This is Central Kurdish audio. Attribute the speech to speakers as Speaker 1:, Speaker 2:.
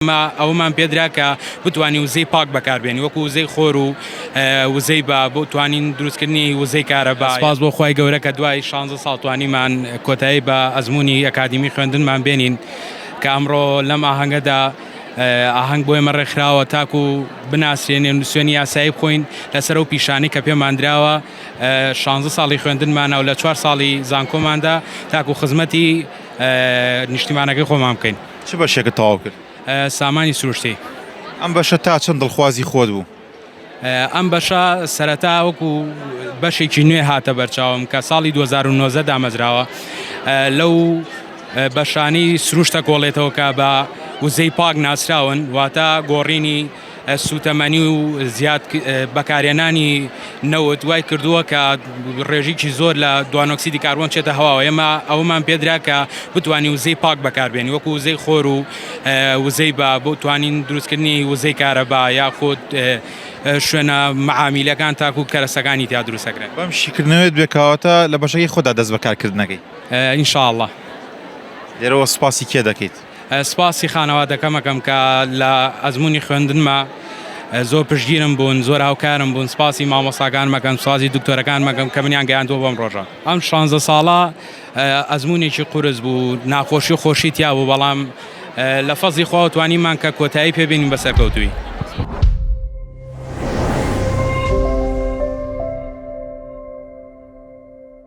Speaker 1: ئەومان پێدرا کە بتوانانی وزەی پاک بەکاربێنی وەکو وزەی خۆر و وزەی بۆ توانین دروستکردنی وزەی کارەبا. سپاس بۆ خی گەورە کە دوای 16 ساڵ توانیمان کۆتایی بە ئەزمموی ئەکادمی خوێندنمان بێنین کە ئەمڕۆ لەم ئاهەنگەدا ئاهەنگ بۆ ئێمە ڕێکخراوە تاکو بناسیێنێن سوێنی یاسایی بخۆین لەسەر و پیشانی کە پێمانراوە 16 ساڵی خوێندنمانە و لە 4 ساڵی زانکۆماندا تاکو خزمەتی نیشتیمانەکەی خۆمان بکەین.
Speaker 2: چ بەشێکە تەواو کرد؟
Speaker 1: سامانی سروشتی.
Speaker 2: ئەم بەشە تا چەند دڵخوازی خۆت بوو؟
Speaker 1: ئەم بەشە سەرەتا وەکو بەشێکی نوێ هاتە بەرچاوم کە ساڵی 2009 دامەزراوە لەو بەشانی سروشتە کۆڵێتەوە کە بە وزەی پاک ناسراون واتە گۆڕینی سوتەمەنی و زیاد بەکارێنانی نەوت وای کردووە کە ڕێژێکی زۆر لە دوانۆکسیدی کاربۆن چێتە هەواوە. ئێمە ئەومان پێدرا کە بتوانانی وزەی پاک بەکاربێنی وەکو وزەی خۆر و وزەی بۆ توانین دروستکردنی وزەی کارەبا یاخود شوێنە مەعامیلەکان تاکو کەرەسەکانی تیا دروستەکرێن.
Speaker 2: بەم شیکردنەوەت بێکاوەتە لە بەشەکەی خۆدا دەست بەکارکردنەکەی
Speaker 1: ئینشاءڵڵا.
Speaker 2: لێرەوە سپاسی کێ دەکەیت؟
Speaker 1: سپاسی خانەوادەکەمەکەم کە لە ئەزمموی خوێندنمە زۆر پشتگیرم بوون، زۆر هاوکارم بوون، سپاسی مامۆستاکان مەکەم، سپاسی دکتۆرەکان مەکەم کە منیان گەیاندووە بەم ڕۆژە. ئەم 16 ساڵە ئەزمموونێکی قورس بوو، ناخۆشی و خۆشی تیا بوو، بەڵام لە فەزلی خوا توانیمان کە کۆتایی پێبینین بەسەرکەوتووی.